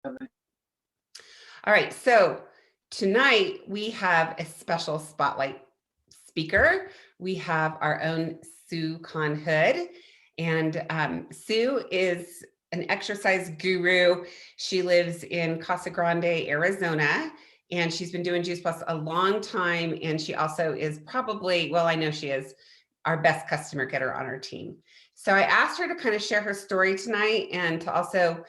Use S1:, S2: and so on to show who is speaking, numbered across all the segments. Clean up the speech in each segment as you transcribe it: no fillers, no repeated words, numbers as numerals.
S1: All right, so tonight we have a special spotlight speaker. We have our own Sue Conn-Hood, and Sue is an exercise guru. She lives in Casa Grande, Arizona, and she's been doing Juice Plus a long time, and she also is probably, well, I know she is our best customer getter on our team. So I asked her to kind of share her story tonight, and to also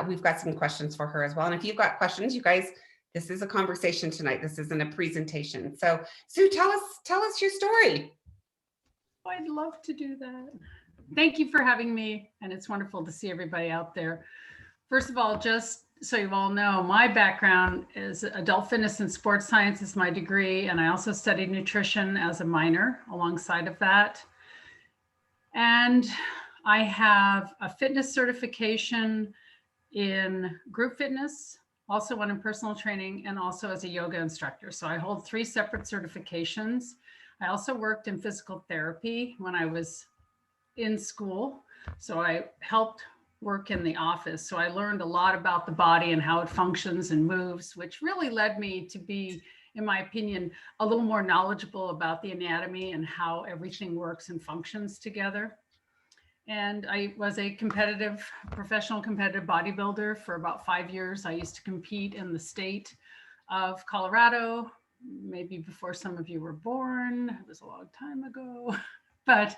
S1: we've got some questions for her as well. And if you've got questions, you guys, this is a conversation tonight. This isn't a presentation. So Sue, tell us your story.
S2: Oh, I'd love to do that. Thank you for having me. And it's wonderful to see everybody out there. First of all, just so you all know, my background is adult fitness and sports science is my degree. And I also studied nutrition as a minor alongside of that. And I have a fitness certification in group fitness, also one in personal training, and also as a yoga instructor. So I hold 3 separate certifications. I also worked in physical therapy when I was in school. So I helped work in the office. So I learned a lot about the body and how it functions and moves, which really led me to be, in my opinion, a little more knowledgeable about the anatomy and how everything works and functions together. And I was a professional competitive bodybuilder for about 5 years. I used to compete in the state of Colorado, maybe before some of you were born. It was a long time ago, but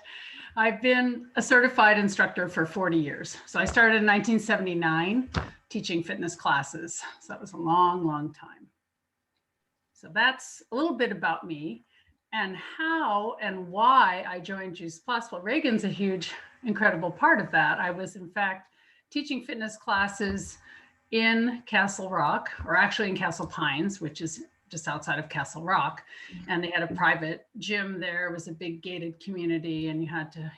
S2: I've been a certified instructor for 40 years. So I started in 1979 teaching fitness classes. So that was a long, long time. So that's a little bit about me and how and why I joined Juice Plus. Well, Reagan's a huge, incredible part of that. I was, in fact, teaching fitness classes in Castle Rock, or actually in Castle Pines, which is just outside of Castle Rock. And they had a private gym there. It was a big gated community, and you had to,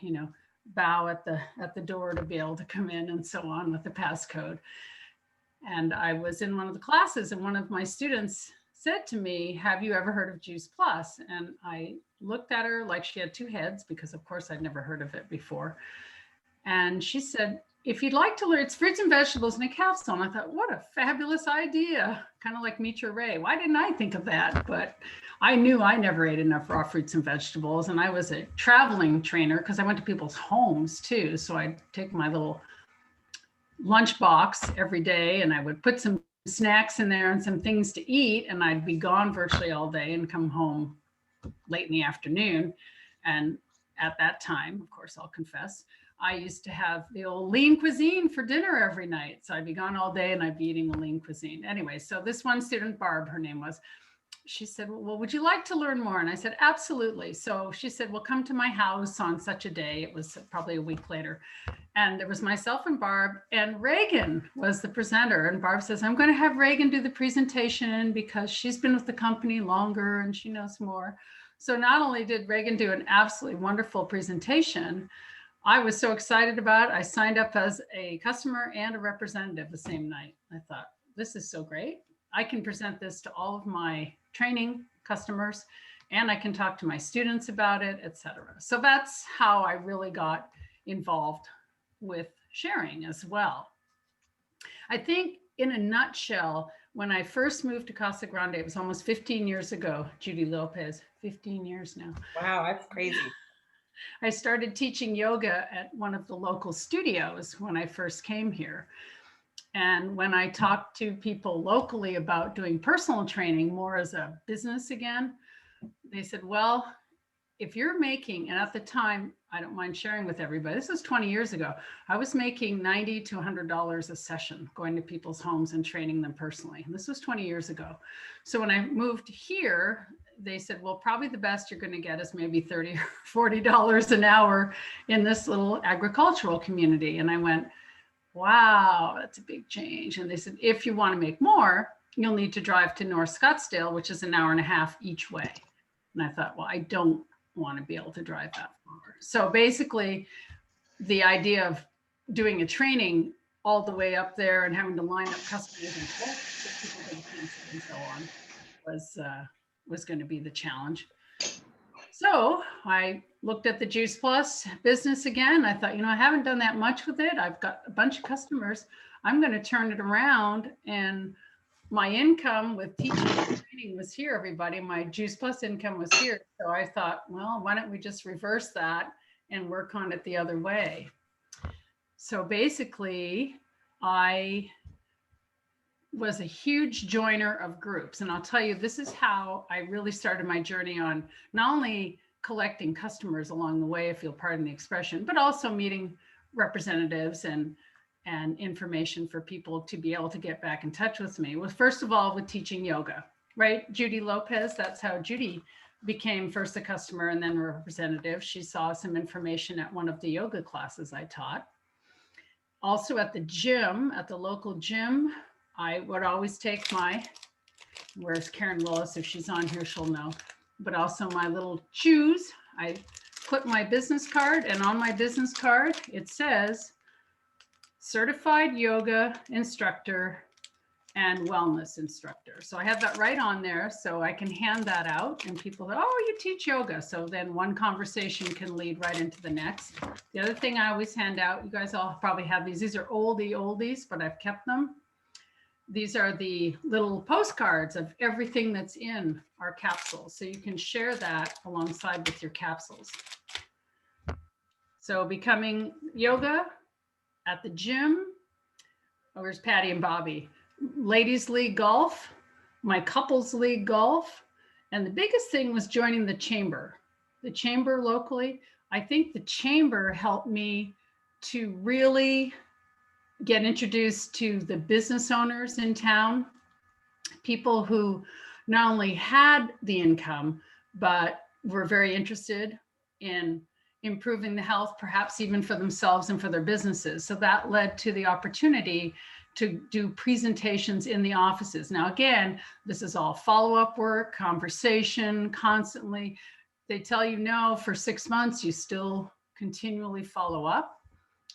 S2: bow at the door to be able to come in and so on with the passcode. And I was in one of the classes, and one of my students said to me, "Have you ever heard of Juice Plus?" And I looked at her like she had 2 heads, because of course I'd never heard of it before. And she said, "If you'd like to learn, it's fruits and vegetables in a capsule." And I thought, what a fabulous idea. Kind of like Meet Your Ray. Why didn't I think of that? But I knew I never ate enough raw fruits and vegetables. And I was a traveling trainer because I went to people's homes too. So I'd take my little lunch box every day, and I would put some snacks in there and some things to eat, and I'd be gone virtually all day and come home late in the afternoon. And at that time, of course, I'll confess, I used to have the old lean cuisine for dinner every night. So I'd be gone all day and I'd be eating the lean cuisine. Anyway, so this one student, Barb, her name was, she said, "Well, would you like to learn more?" And I said, "Absolutely." So she said, "Well, come to my house on such a day." It was probably a week later. And there was myself and Barb, and Reagan was the presenter. And Barb says, "I'm going to have Reagan do the presentation because she's been with the company longer and she knows more." So not only did Reagan do an absolutely wonderful presentation, I was so excited about it. I signed up as a customer and a representative the same night. I thought, this is so great. I can present this to all of my training customers, and I can talk to my students about it, etc. So that's how I really got involved with sharing as well. I think in a nutshell, when I first moved to Casa Grande, it was almost 15 years ago, Judy Lopez, 15 years now.
S1: Wow, that's crazy.
S2: I started teaching yoga at one of the local studios when I first came here. And when I talked to people locally about doing personal training more as a business again, they said, "Well, if you're making," and at the time, I don't mind sharing with everybody, this was 20 years ago, I was making $90 to $100 a session going to people's homes and training them personally. And this was 20 years ago. So when I moved here, they said, "Well, probably the best you're going to get is maybe $30 or $40 an hour in this little agricultural community." And I went, wow, that's a big change. And they said, "If you want to make more, you'll need to drive to North Scottsdale, which is an hour and a half each way." And I thought, well, I don't want to be able to drive that far. So basically, the idea of doing a training all the way up there and having to line up customers and so on was going to be the challenge. So I looked at the Juice Plus business again. I thought, I haven't done that much with it. I've got a bunch of customers. I'm going to turn it around, and my income with teaching and training was here, everybody. My Juice Plus income was here. So I thought, well, why don't we just reverse that and work on it the other way? So basically, I was a huge joiner of groups. And I'll tell you, this is how I really started my journey on not only collecting customers along the way, if you'll pardon the expression, but also meeting representatives and information for people to be able to get back in touch with me. Well, first of all, with teaching yoga, right? Judy Lopez, that's how Judy became first a customer and then a representative. She saw some information at one of the yoga classes I taught. Also at the gym, at the local gym, I would always take my, where's Karen Willis? If she's on here, she'll know, but also my little shoes. I put my business card, and on my business card, it says certified yoga instructor and wellness instructor. So I have that right on there, so I can hand that out, and people go, oh, you teach yoga. So then one conversation can lead right into the next. The other thing I always hand out, you guys all probably have these. These are oldies, but I've kept them. These are the little postcards of everything that's in our capsules. So you can share that alongside with your capsules. So becoming yoga at the gym. Oh, where's Patty and Bobby? Ladies League Golf, my couples league golf. And the biggest thing was joining the chamber locally. I think the chamber helped me to really get introduced to the business owners in town, people who not only had the income, but were very interested in improving the health, perhaps even for themselves and for their businesses. So that led to the opportunity to do presentations in the offices. Now, again, this is all follow-up work, conversation, constantly. They tell you no for 6 months, you still continually follow up.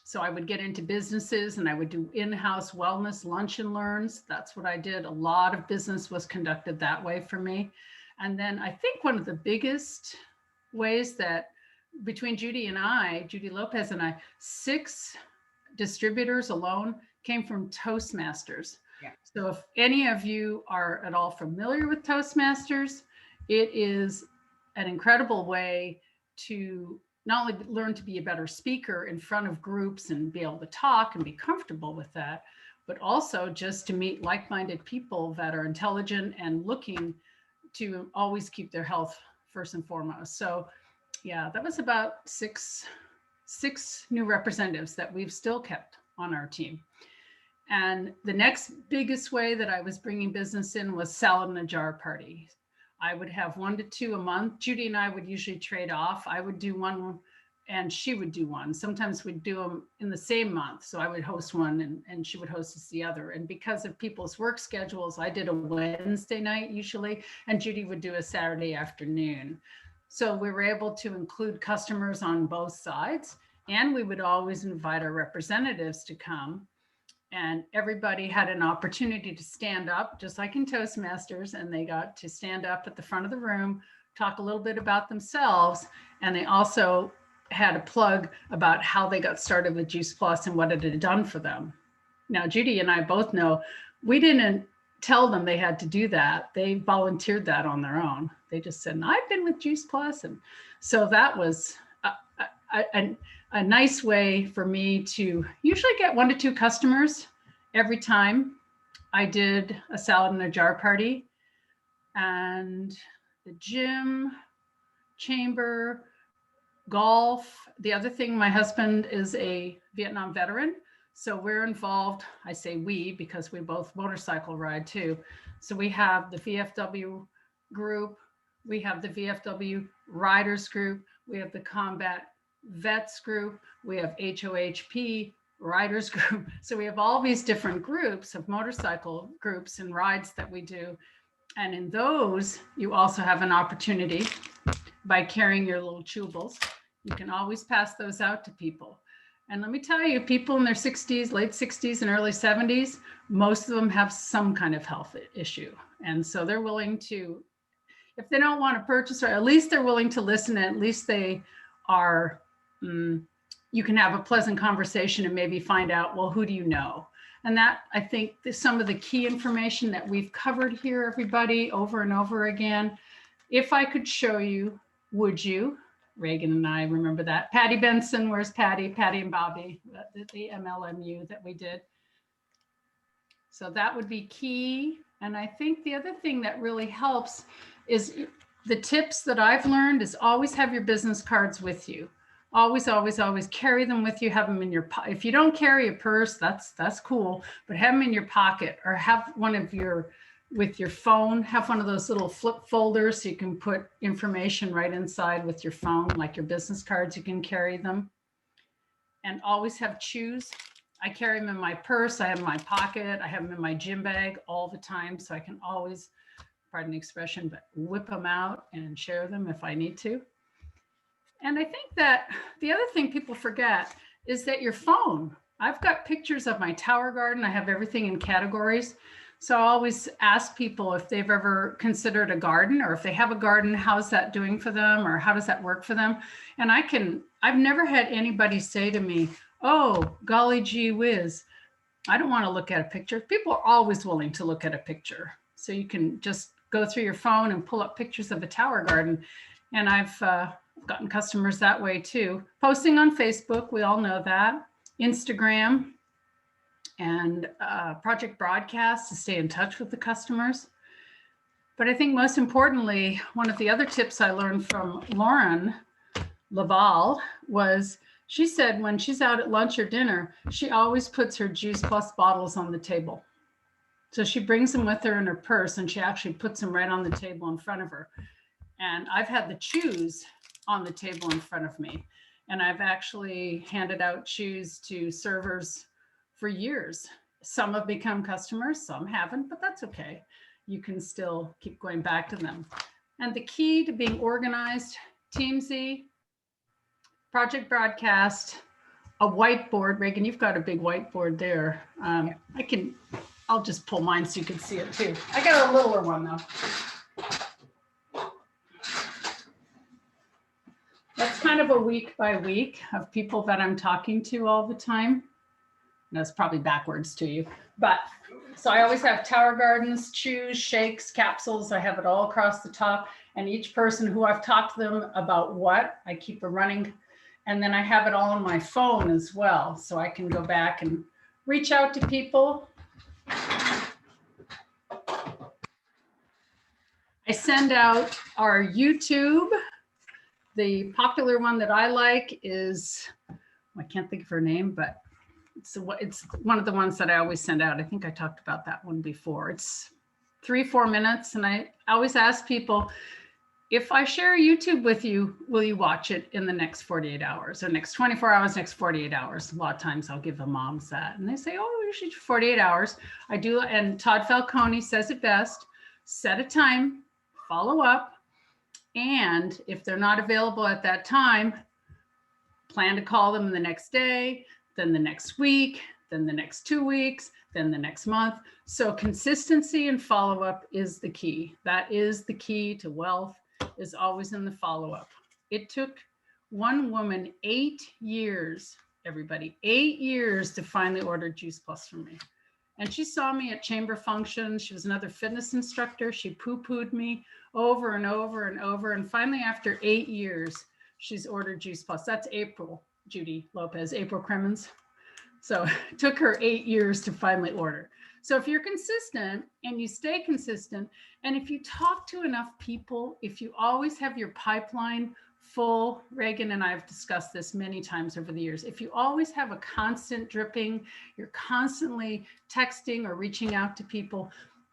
S2: So I would get into businesses and I would do in-house wellness lunch and learns. That's what I did. A lot of business was conducted that way for me. And then I think one of the biggest ways that between Judy Lopez and I, 6 distributors alone came from Toastmasters. Yeah. So if any of you are at all familiar with Toastmasters, it is an incredible way to not only learn to be a better speaker in front of groups and be able to talk and be comfortable with that, but also just to meet like-minded people that are intelligent and looking to always keep their health first and foremost. So yeah, that was about six new representatives that we've still kept on our team. And the next biggest way that I was bringing business in was salad in a jar party. I would have 1 to 2 a month. Judy and I would usually trade off. I would do one and she would do one. Sometimes we'd do them in the same month. So I would host one and she would host us the other. And because of people's work schedules, I did a Wednesday night usually, and Judy would do a Saturday afternoon. So we were able to include customers on both sides, and we would always invite our representatives to come. And everybody had an opportunity to stand up, just like in Toastmasters, and they got to stand up at the front of the room, talk a little bit about themselves, and they also had a plug about how they got started with Juice Plus and what it had done for them. Now, Judy and I both know we didn't tell them they had to do that. They volunteered that on their own. They just said, I've been with Juice Plus. And so that was a nice way for me to usually get 1 to 2 customers every time I did a salad in a jar party. And the gym, chamber, golf. The other thing, my husband is a Vietnam veteran. So we're involved, I say we, because we both motorcycle ride too. So we have the VFW group, we have the VFW riders group, we have the combat vets group, we have HOHP riders group. So we have all these different groups of motorcycle groups and rides that we do. And in those, you also have an opportunity by carrying your little chewables. You can always pass those out to people. And let me tell you, people in their 60s, late 60s and early 70s, most of them have some kind of health issue. And so they're willing to, if they don't want to purchase, or at least they're willing to listen, at least they are, you can have a pleasant conversation and maybe find out, well, who do you know? And that, I think, is some of the key information that we've covered here, everybody, over and over again. If I could show you, would you? Reagan and I remember that. Patty Benson, where's Patty? Patty and Bobby, the MLMU that we did. So that would be key. And I think the other thing that really helps is the tips that I've learned is always have your business cards with you. Always, always, always carry them with you. Have them in your pocket. If you don't carry a purse, that's cool, but have them in your pocket, or have one of your, with your phone, have one of those little flip folders so you can put information right inside with your phone, like your business cards, you can carry them. And always have shoes. I carry them in my purse. I have them in my pocket. I have them in my gym bag all the time. So I can always, pardon the expression, but whip them out and share them if I need to. And I think that the other thing people forget is that your phone, I've got pictures of my tower garden. I have everything in categories. So I always ask people if they've ever considered a garden, or if they have a garden, how's that doing for them, or how does that work for them? And I've never had anybody say to me, oh, golly gee whiz, I don't want to look at a picture. People are always willing to look at a picture. So you can just go through your phone and pull up pictures of a tower garden. And I've gotten customers that way too. Posting on Facebook, we all know that. Instagram and project broadcast to stay in touch with the customers. But I think most importantly, one of the other tips I learned from Lauren Laval was, she said when she's out at lunch or dinner, she always puts her Juice Plus bottles on the table. So she brings them with her in her purse, and she actually puts them right on the table in front of her. And I've had the chews on the table in front of me. And I've actually handed out chews to servers for years. Some have become customers, some haven't, but that's okay. You can still keep going back to them. And the key to being organized, Teamsy, project broadcast, a whiteboard. Reagan, you've got a big whiteboard there. I'll just pull mine so you can see it too. I got a littler one though. That's kind of a week by week of people that I'm talking to all the time. And that's probably backwards to you. But so I always have tower gardens, chews, shakes, capsules. I have it all across the top. And each person who I've talked to them about what, I keep a running. And then I have it all on my phone as well. So I can go back and reach out to people. I send out our YouTube. The popular one that I like is, I can't think of her name, but it's one of the ones that I always send out. I think I talked about that one before. It's 3-4 minutes. And I always ask people, if I share YouTube with you, will you watch it in the next 48 hours or next 24 hours, next 48 hours? A lot of times I'll give the moms that and they say, oh, you should 48 hours. I do. And Todd Falcone says it best, set a time, follow up. And if they're not available at that time, plan to call them the next day, then the next week, then the next 2 weeks, then the next month. So consistency and follow-up is the key. That is the key to wealth, is always in the follow-up. It took one woman 8 years, everybody, 8 years to finally order Juice Plus from me. And she saw me at chamber functions. She was another fitness instructor. She poo-pooed me over and over and over. And finally, after 8 years, she's ordered Juice Plus. That's April, Judy Lopez, April Cremens. So it took her 8 years to finally order. So if you're consistent and you stay consistent, and if you talk to enough people, if you always have your pipeline full, Reagan and I have discussed this many times over the years. If you always have a constant dripping, you're constantly texting or reaching out to people.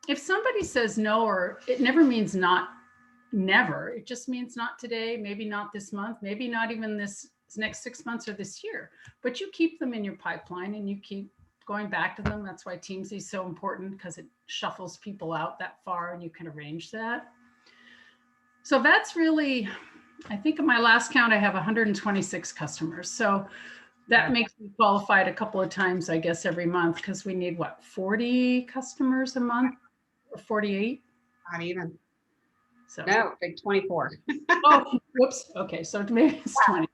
S2: If somebody says no, or it never means not, never. It just means not today, maybe not this month, maybe not even this next 6 months or this year. But you keep them in your pipeline and you keep going back to them. That's why Teamsy is so important, because it shuffles people out that far and you can arrange that. So that's really, I think in my last count, I have 126 customers. So that makes me qualified a couple of times, I guess, every month, because we need what, 40 customers a month or 48?
S1: Not even.
S2: So
S1: no, like 24.
S2: Oh, whoops. Okay, so maybe it's 20.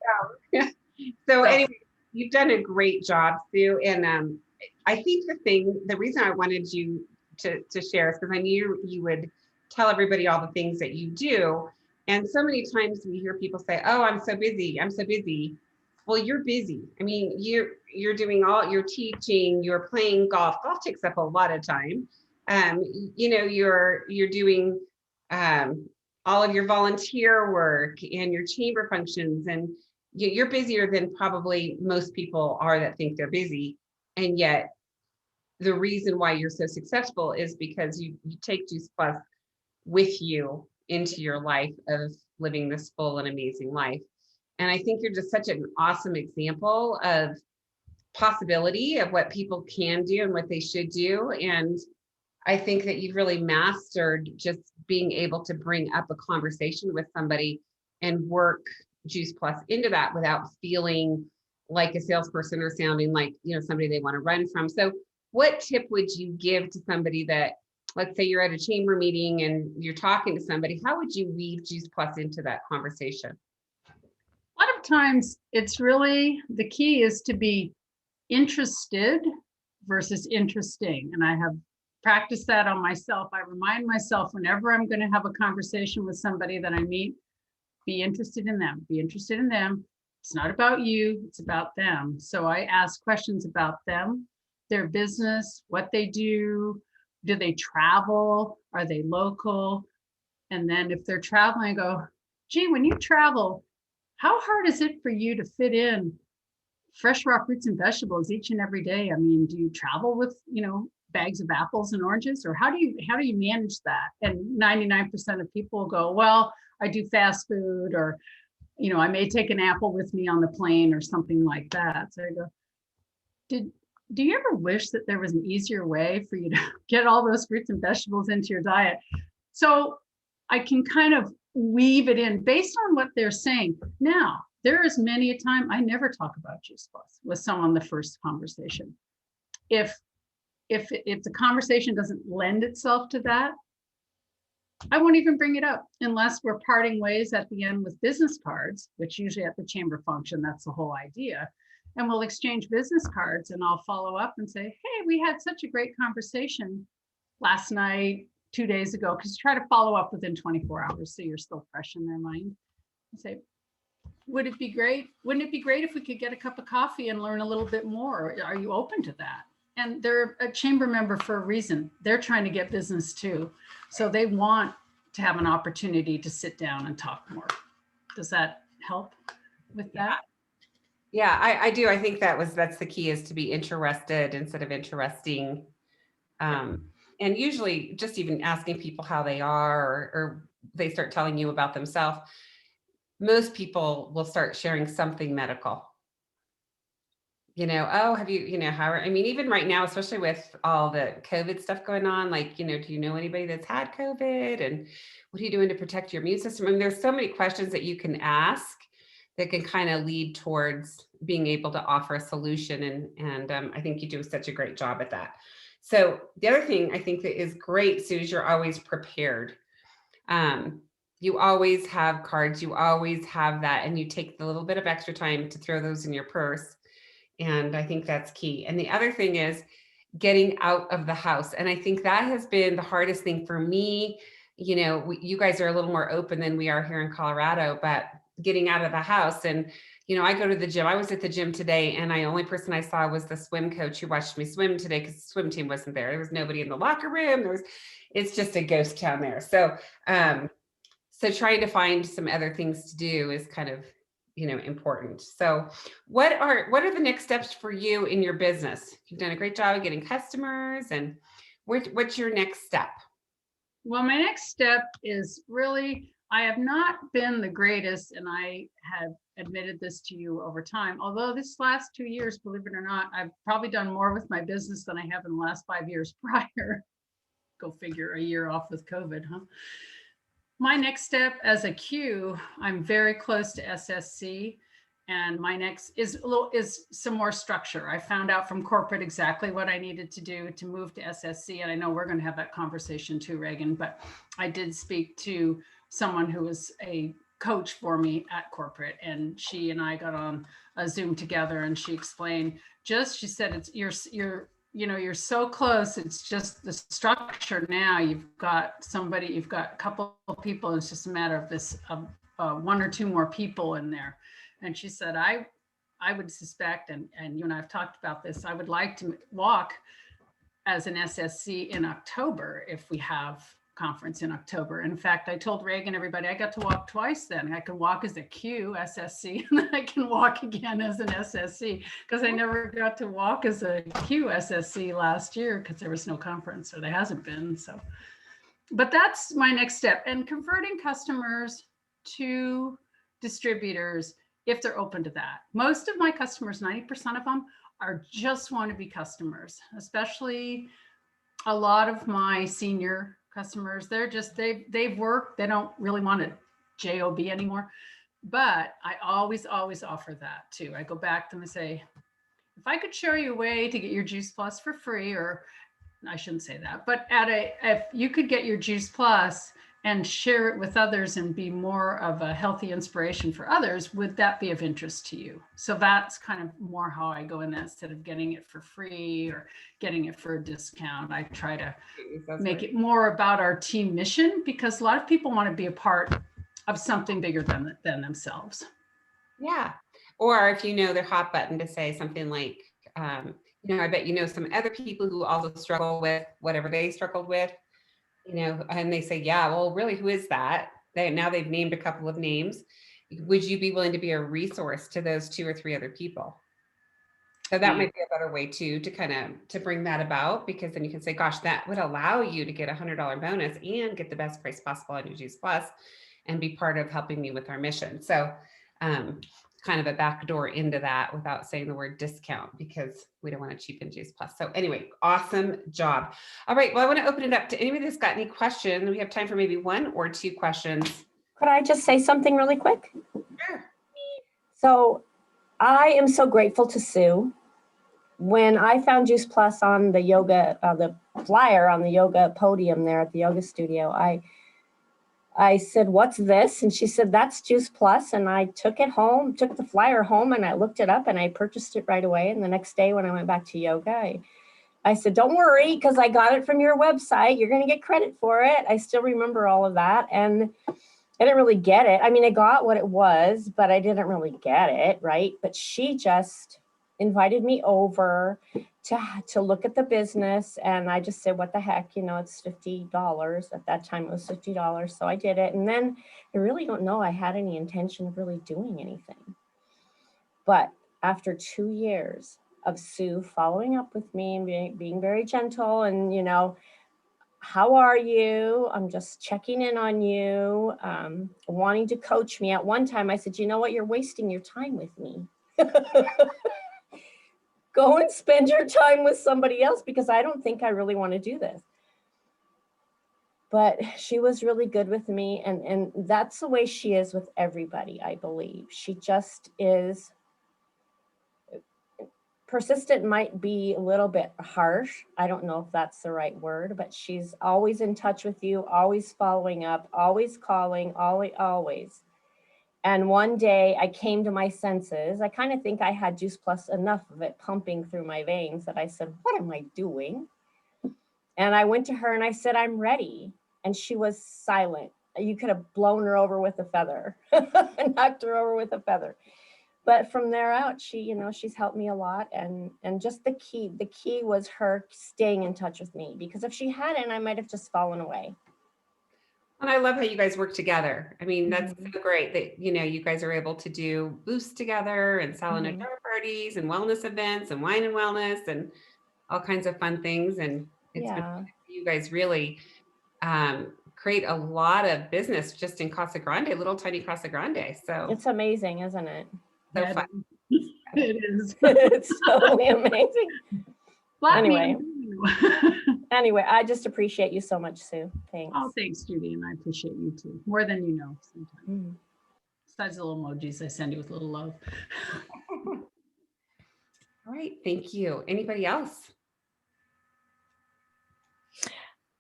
S1: So anyway, you've done a great job, Sue. And I think the reason I wanted you to share is because I knew you would tell everybody all the things that you do. And so many times we hear people say, "Oh, I'm so busy. I'm so busy." Well, you're busy. I mean, you're doing you're teaching, you're playing golf. Golf takes up a lot of time. Um, you're doing all of your volunteer work and your chamber functions, and you're busier than probably most people are that think they're busy. And yet the reason why you're so successful is because you take Juice Plus with you into your life of living this full and amazing life. And I think you're just such an awesome example of possibility of what people can do and what they should do. And I think that you've really mastered just being able to bring up a conversation with somebody and work Juice Plus into that without feeling like a salesperson or sounding like, somebody they want to run from. So what tip would you give to somebody that, let's say you're at a chamber meeting and you're talking to somebody, how would you weave Juice Plus into that conversation?
S2: A lot of times it's really, the key is to be interested versus interesting. And I have practiced that on myself. I remind myself whenever I'm going to have a conversation with somebody that I meet, be interested in them, be interested in them. It's not about you, it's about them. So I ask questions about them, their business, what they do they travel, are they local? And then if they're traveling, I go, gee, when you travel, how hard is it for you to fit in fresh raw fruits and vegetables each and every day? I mean, do you travel with, bags of apples and oranges, or how do you manage that? And 99% of people will go, well, I do fast food, or, I may take an apple with me on the plane or something like that. So I go, do you ever wish that there was an easier way for you to get all those fruits and vegetables into your diet? So I can kind of weave it in based on what they're saying. Now, there is many a time I never talk about Juice Plus with someone the first conversation. If the conversation doesn't lend itself to that, I won't even bring it up unless we're parting ways at the end with business cards, which usually at the chamber function, that's the whole idea. And we'll exchange business cards and I'll follow up and say, hey, we had such a great conversation last night, 2 days ago, because try to follow up within 24 hours so you're still fresh in their mind. I say, wouldn't it be great if we could get a cup of coffee and learn a little bit more? Are you open to that? And they're a chamber member for a reason. They're trying to get business too. So they want to have an opportunity to sit down and talk more. Does that help with that?
S1: Yeah, I do. I think that's the key, is to be interested instead of interesting. And usually just even asking people how they are, or they start telling you about themselves. Most people will start sharing something medical. Oh, have you, I mean, even right now, especially with all the COVID stuff going on, like, do you know anybody that's had COVID, and what are you doing to protect your immune system? I mean, there's so many questions that you can ask that can kind of lead towards being able to offer a solution. And I think you do such a great job at that. So the other thing I think that is great, Sue, is you're always prepared. You always have cards, you always have that, and you take the little bit of extra time to throw those in your purse. And I think that's key. And the other thing is getting out of the house. And I think that has been the hardest thing for me. You guys are a little more open than we are here in Colorado, but getting out of the house. And, I go to the gym. I was at the gym today, and the only person I saw was the swim coach who watched me swim today, because the swim team wasn't there. There was nobody in the locker room. It's just a ghost town there. So, so trying to find some other things to do is kind of, important. So what are the next steps for you in your business? You've done a great job of getting customers, and what's your next step?
S2: Well, my next step is really, I have not been the greatest, and I have admitted this to you over time. Although this last 2 years, believe it or not, I've probably done more with my business than I have in the last 5 years prior. Go figure, a year off with COVID, huh? My next step as a Q, I'm very close to SSC, and my next is some more structure. I found out from corporate exactly what I needed to do to move to SSC, and I know we're going to have that conversation too, Reagan, but I did speak to someone who was a coach for me at corporate, and she and I got on a Zoom together, and she explained, she said, it's you're so close. It's just the structure now. You've got a couple of people. It's just a matter of this, one or two more people in there. And she said, I would suspect, and you and I have talked about this, I would like to walk as an SSC in October if we have conference in October. In fact, I told Reagan, everybody, I got to walk twice then. I can walk as a Q SSC, and then I can walk again as an SSC, because I never got to walk as a Q SSC last year because there was no conference, or there hasn't been. So, but that's my next step. And converting customers to distributors, if they're open to that. Most of my customers, 90% of them, are just want to be customers, especially a lot of my senior customers. They're just, they've worked, they don't really want a job anymore. But I always offer that too. I go back to them and say, if I could show you a way to get your Juice Plus for free, or I shouldn't say that, but if you could get your Juice Plus and share it with others and be more of a healthy inspiration for others, would that be of interest to you? So that's kind of more how I go in that. Instead of getting it for free or getting it for a discount, I try to make it more about our team mission, because a lot of people want to be a part of something bigger than themselves.
S1: Yeah. Or if you know their hot button to say something like, I bet some other people who also struggle with whatever they struggled with, and they say, yeah, well, really, who is that? Now they've named a couple of names. Would you be willing to be a resource to those 2 or 3 other people? So that might be a better way too, to bring that about, because then you can say, gosh, that would allow you to get $100 bonus and get the best price possible on your Juice Plus and be part of helping me with our mission. So kind of a backdoor into that without saying the word discount, because we don't want to cheapen Juice Plus. So anyway, awesome job. All right. Well, I want to open it up to anybody that's got any questions. We have time for maybe 1 or 2 questions.
S3: Could I just say something really quick?
S1: Sure.
S3: So I am so grateful to Sue. When I found Juice Plus on the yoga, the flyer on the yoga podium there at the yoga studio, I said, what's this? And she said, that's Juice Plus. And I took it home, took the flyer home, and I looked it up and I purchased it right away. And the next day when I went back to yoga, I said, don't worry, because I got it from your website. You're going to get credit for it. I still remember all of that. And I didn't really get it. I mean, I got what it was, but I didn't really get it, right? But she just invited me over to look at the business, and I just said, what the heck, it's $50. At that time it was $50, so I did it. And then I really don't know I had any intention of really doing anything. But after 2 years of Sue following up with me and being very gentle, and how are you? I'm just checking in on you, wanting to coach me. At one time I said, you know what, you're wasting your time with me. Go and spend your time with somebody else, because I don't think I really want to do this. But she was really good with me. And that's the way she is with everybody, I believe. She just is persistent, might be a little bit harsh. I don't know if that's the right word, but she's always in touch with you, always following up, always calling, always. And one day I came to my senses. I kind of think I had Juice Plus, enough of it pumping through my veins, that I said, what am I doing? And I went to her and I said, I'm ready. And she was silent. You could have blown her over with a feather, knocked her over with a feather. But from there out, she's helped me a lot. And just the key was her staying in touch with me, because if she hadn't, I might have just fallen away.
S1: And I love how you guys work together. I mean, that's so great that, you guys are able to do boosts together and silent dinner parties and wellness events and wine and wellness and all kinds of fun things. And it's been, you guys really create a lot of business just in Casa Grande, little tiny Casa Grande. So
S3: it's amazing, isn't it?
S1: So fun.
S2: It is.
S3: It's totally amazing. Anyway, I just appreciate you so much, Sue. Thanks.
S2: Oh, thanks, Judy. And I appreciate you too. More than you know sometimes. Besides the little emojis I send you with a little love.
S1: All right. Thank you. Anybody else?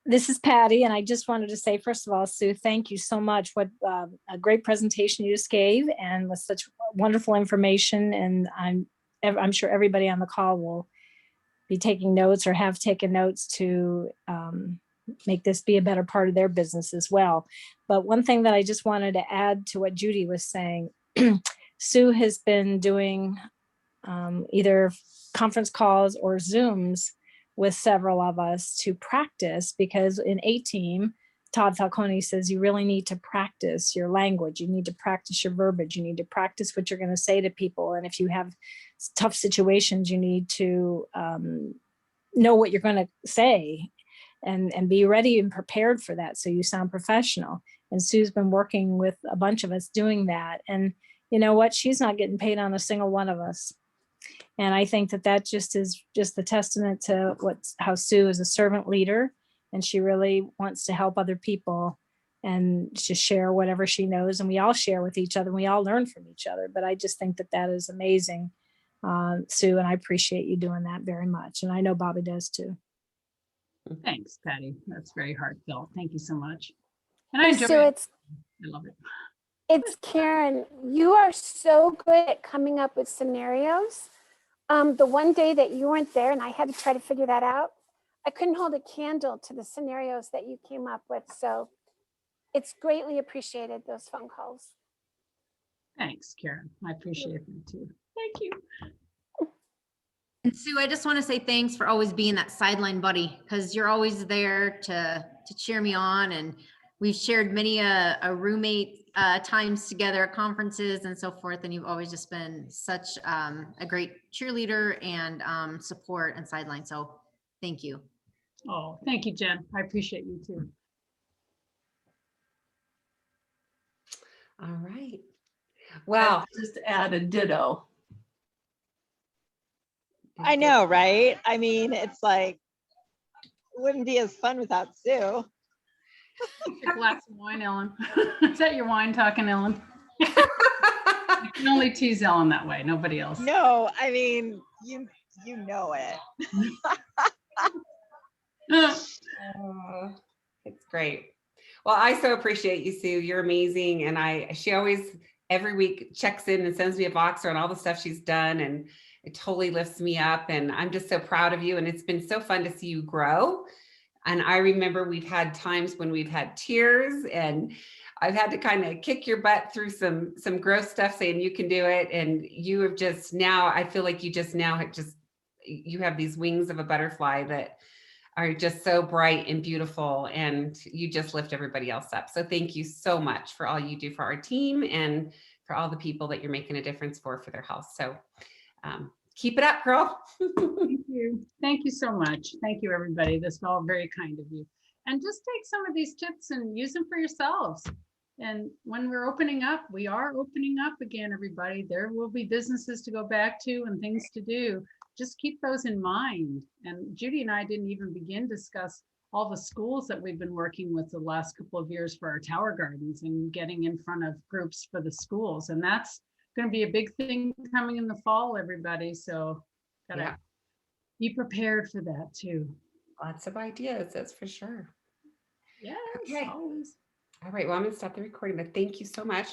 S4: This is Patty, and I just wanted to say, first of all, Sue, thank you so much. What a great presentation you just gave, and with such wonderful information. And I'm sure everybody on the call will be taking notes or have taken notes to make this be a better part of their business as well. But one thing that I just wanted to add to what Judy was saying, Sue has been doing either conference calls or Zooms with several of us to practice, because in A-Team, Todd Falcone says you really need to practice your language. You need to practice your verbiage. You need to practice what you're going to say to people. And if you have tough situations, you need to know what you're going to say and be ready and prepared for that, so you sound professional. And Sue's been working with a bunch of us doing that. And you know what? She's not getting paid on a single one of us. And I think that that just is just the testament to how Sue is a servant leader, and she really wants to help other people and just share whatever she knows. And we all share with each other. And we all learn from each other. But I just think that that is amazing, Sue, and I appreciate you doing that very much. And I know Bobby does too.
S2: Thanks, Patty. That's very heartfelt. Thank you so much. And I enjoy
S5: So
S2: it. I love it.
S5: it's Karen. You are so good at coming up with scenarios. The one day that you weren't there and I had to try to figure that out, I couldn't hold a candle to the scenarios that you came up with. So it's greatly appreciated, those phone calls.
S2: Thanks, Karen. I appreciate them too. Thank you.
S6: And Sue, I just want to say thanks for always being that sideline buddy, because you're always there to cheer me on. And we've shared many a roommate times together at conferences and so forth. And you've always just been such a great cheerleader and support and sideline. So thank you.
S2: Oh, thank you, Jen. I appreciate you too.
S1: All right. Well,
S7: Just add a ditto.
S8: I know, right? I mean, it's like, it wouldn't be as fun without Sue.
S2: A glass of wine, Ellen. Is that your wine talking, Ellen? I can only tease Ellen that way, nobody else.
S8: No, I mean, you know it.
S1: It's great. Well, I so appreciate you, Sue. You're amazing. And she always every week checks in and sends me a boxer on all the stuff she's done. And it totally lifts me up. And I'm just so proud of you. And it's been so fun to see you grow. And I remember we've had times when we've had tears, and I've had to kind of kick your butt through some gross stuff saying you can do it. And you have just now, I feel like you just now you have these wings of a butterfly that are just so bright and beautiful, and you just lift everybody else up. So thank you so much for all you do for our team and for all the people that you're making a difference for their health. So keep it up, girl.
S2: Thank you. Thank you so much. Thank you, everybody. That's all very kind of you. And just take some of these tips and use them for yourselves. And when we're opening up, we are opening up again, everybody. There will be businesses to go back to and things to do. Just keep those in mind. And Judy and I didn't even begin to discuss all the schools that we've been working with the last couple of years for our tower gardens and getting in front of groups for the schools. And that's going to be a big thing coming in the fall, everybody. So gotta be prepared for that too.
S1: Lots of ideas, that's for sure.
S2: Yes,
S1: Okay.
S2: always.
S1: All right, well, I'm going to stop the recording, but thank you so much.